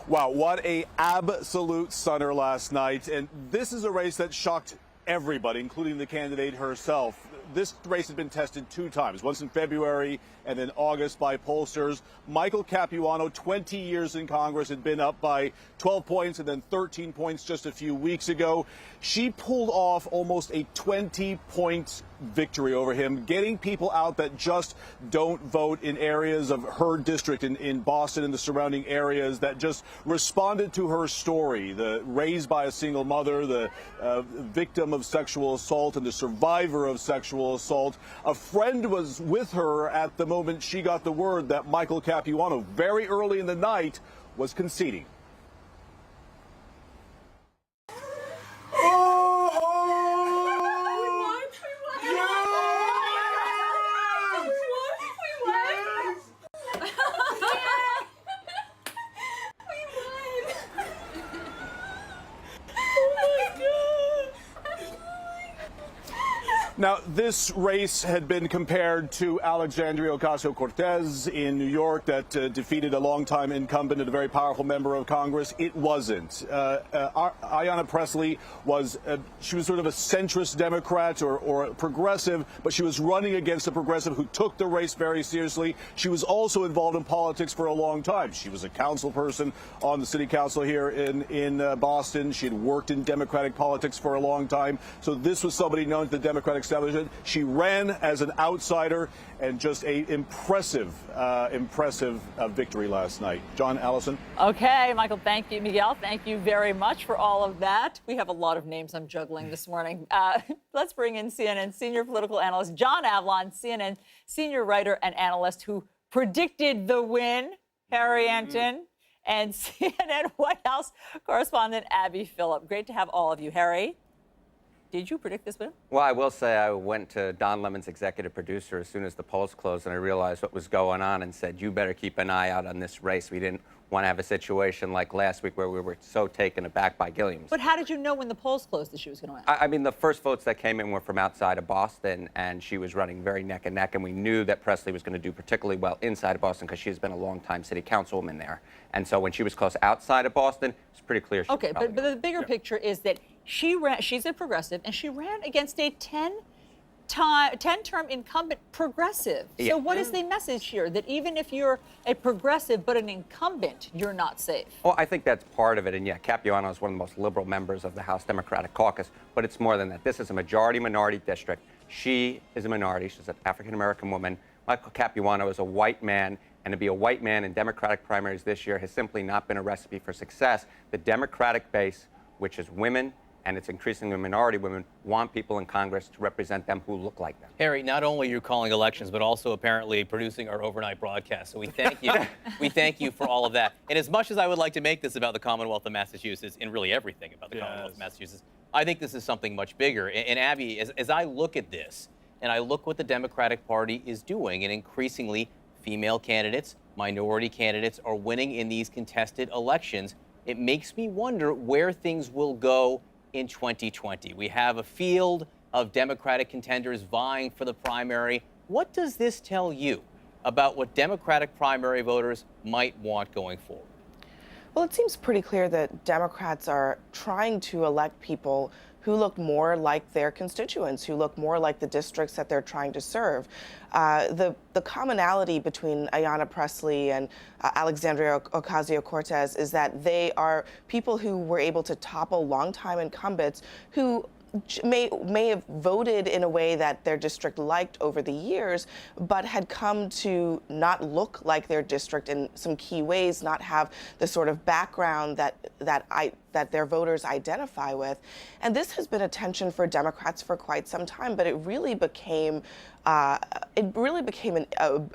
Wow, what a absolute stunner last night. And this is a race that shocked everybody, including the candidate herself. This race has been tested 2 times, once in February and then August by pollsters. Michael Capuano, 20 years in Congress, had been up by 12 points and then 13 points just a few weeks ago. She pulled off almost a 20-point victory over him, getting people out that just don't vote in areas of her district in Boston and the surrounding areas that just responded to her story. The raised by a single mother, the victim of sexual assault and the survivor of sexual assault. A friend was with her at the moment she got the word that Michael Capuano, very early in the night, was conceding. Now, this race had been compared to Alexandria Ocasio-Cortez in New York that defeated a longtime incumbent and a very powerful member of Congress. It wasn't. Ayanna Pressley was she was sort of a centrist Democrat or a progressive, but she was running against a progressive who took the race very seriously. She was also involved in politics for a long time. She was a council person on the city council here in Boston. She had worked in Democratic politics for a long time. So this was somebody known to the Democratic establishment. She ran as an outsider, and just a impressive victory last night. John, Allison. Okay, Michael, thank you. Miguel, thank you very much for all of that. We have a lot of names I'm juggling this morning. Let's bring in CNN senior political analyst John Avlon, CNN senior writer and analyst who predicted the win, Harry Anton, and CNN White House correspondent Abby Phillip. Great to have all of you. Harry, did you predict this win? Well, I will say I went to Don Lemon's executive producer as soon as the polls closed, and I realized what was going on and said, you better keep an eye out on this race. We didn't want to have a situation like last week where we were so taken aback by Gilliam's. But how did you know when the polls closed that she was going to win? I mean, the first votes that came in were from outside of Boston, and she was running very neck and neck, and we knew that Pressley was going to do particularly well inside of Boston because she's been a long-time city councilwoman there. And so when she was close outside of Boston, it's pretty clear she Okay, but the bigger picture is that she's a progressive, and she ran against a 10-term incumbent progressive. Yeah. So what is the message here? That even if you're a progressive but an incumbent, you're not safe? Well, I think that's part of it. And yeah, Capuano is one of the most liberal members of the House Democratic Caucus, but it's more than that. This is a majority-minority district. She is a minority. She's an African-American woman. Michael Capuano is a white man, and to be a white man in Democratic primaries this year has simply not been a recipe for success. The Democratic base, which is women, and it's increasingly minority women, want people in Congress to represent them who look like them. Harry, not only are you calling elections, but also apparently producing our overnight broadcast. So we thank you. We thank you for all of that. And as much as I would like to make this about the Commonwealth of Massachusetts, and really everything about the Commonwealth of Massachusetts, I think this is something much bigger. And Abby, as I look at this, and I look what the Democratic Party is doing, and increasingly female candidates, minority candidates are winning in these contested elections, it makes me wonder where things will go in 2020. We have a field of Democratic contenders vying for the primary. What does this tell you about what Democratic primary voters might want going forward? Well, it seems pretty clear that Democrats are trying to elect people who look more like their constituents, who look more like the districts that they're trying to serve. The commonality between Ayanna Pressley and Alexandria Ocasio-Cortez is that they are people who were able to topple longtime incumbents who may have voted in a way that their district liked over the years, but had come to not look like their district in some key ways, not have the sort of background that their voters identify with. And this has been a tension for Democrats for quite some time, but it really became a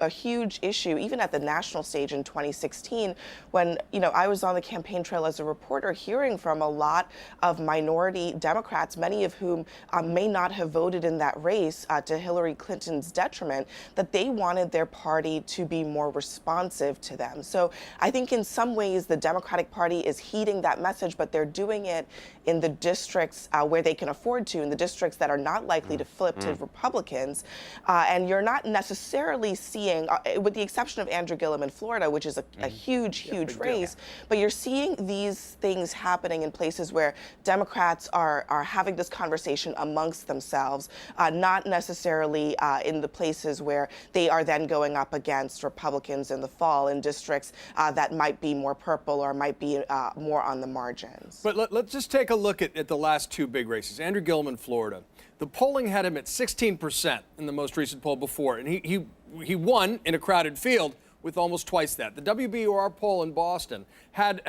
huge issue, even at the national stage in 2016, when I was on the campaign trail as a reporter, hearing from a lot of minority Democrats, many of whom may not have voted in that race to Hillary Clinton's detriment, that they wanted their party to be more responsive to them. So I think in some ways the Democratic Party is heeding that message, but but they're doing it in the districts where they can afford to, in the districts that are not likely to flip to Republicans. And you're not necessarily seeing, with the exception of Andrew Gillum in Florida, which is a huge race, but you're seeing these things happening in places where Democrats are having this conversation amongst themselves, not necessarily in the places where they are then going up against Republicans in the fall in districts that might be more purple or might be more on the margins. But let's just take a look at the last two big races. Andrew Gillum in Florida. The polling had him at 16% in the most recent poll before, and he won in a crowded field with almost twice that. The WBUR poll in Boston had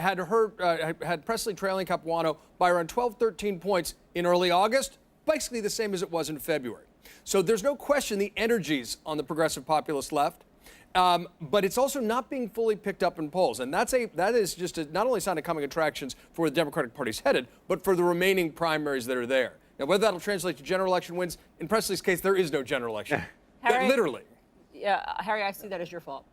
Presley trailing Capuano by around 12, 13 points in early August, basically the same as it was in February. So there's no question the energy's on the progressive populist left. But it's also not being fully picked up in polls. And that is just not only sign of coming attractions for the Democratic Party's headed, but for the remaining primaries that are there. Now, whether that'll translate to general election wins, in Presley's case, there is no general election. Harry, literally. Yeah, Harry, I see that as your fault.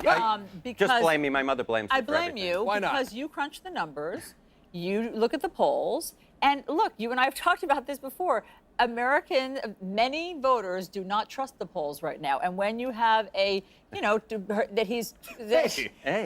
Just blame me. My mother blames me I for blame everything. you Why not? because you crunch the numbers, you look at the polls, and look, you and I have talked about this before. Many voters do not trust the polls right now. And when you have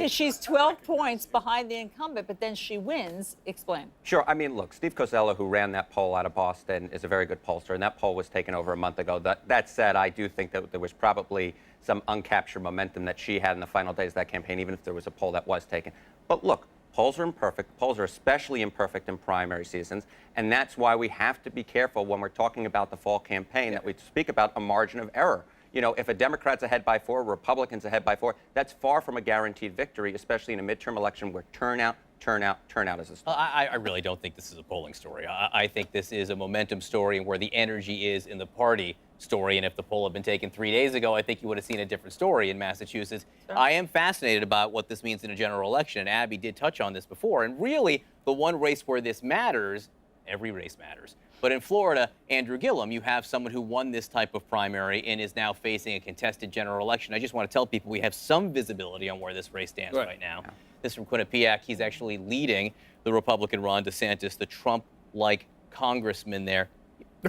she's 12 points behind the incumbent, but then she wins, explain. Sure. I mean, look, Steve Cosello, who ran that poll out of Boston, is a very good pollster, and that poll was taken over a month ago. That said, I do think that there was probably some uncaptured momentum that she had in the final days of that campaign, even if there was a poll that was taken. But look, polls are imperfect. Polls are especially imperfect in primary seasons, and that's why we have to be careful when we're talking about the fall campaign that we speak about a margin of error. You know, if a Democrat's ahead by 4, Republicans ahead by 4, that's far from a guaranteed victory, especially in a midterm election where turnout is a story. I really don't think this is a polling story. I think this is a momentum story and where the energy is in the party story. And if the poll had been taken 3 days ago, I think you would have seen a different story in Massachusetts. Sure. I am fascinated about what this means in a general election. And Abby did touch on this before. And really, the one race where this matters, every race matters. But in Florida, Andrew Gillum, you have someone who won this type of primary and is now facing a contested general election. I just want to tell people we have some visibility on where this race stands right now. Yeah. This is from Quinnipiac. He's actually leading the Republican Ron DeSantis, the Trump-like congressman there.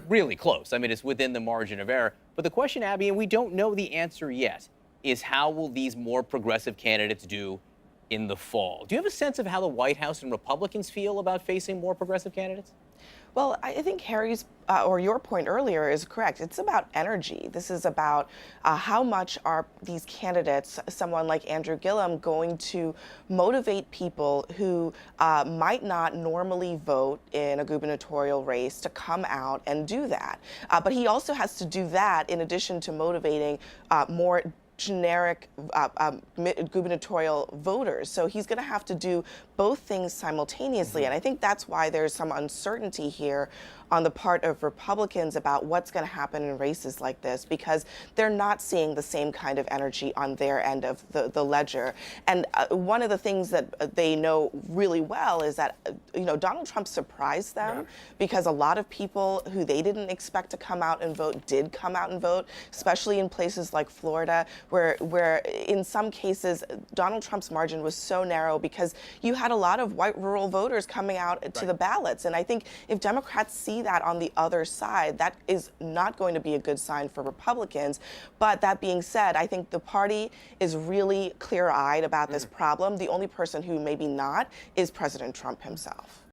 Really close. I mean, it's within the margin of error. But the question, Abby, and we don't know the answer yet, is how will these more progressive candidates do in the fall? Do you have a sense of how the White House and Republicans feel about facing more progressive candidates? Well, I think Harry's, or your point earlier is correct. It's about energy. This is about how much are these candidates, someone like Andrew Gillum, going to motivate people who might not normally vote in a gubernatorial race to come out and do that. But he also has to do that in addition to motivating more generic gubernatorial voters. So he's going to have to do both things simultaneously. And I think that's why there's some uncertainty here on the part of Republicans about what's going to happen in races like this, because they're not seeing the same kind of energy on their end of the ledger. And one of the things that they know really well is that, Donald Trump surprised them because a lot of people who they didn't expect to come out and vote did come out and vote, especially in places like Florida, where in some cases Donald Trump's margin was so narrow because you had a lot of white rural voters coming out to the ballots. And I think if Democrats see that on the other side, that is not going to be a good sign for Republicans. But that being said, I think the party is really clear-eyed about this problem. The only person who maybe not is President Trump himself.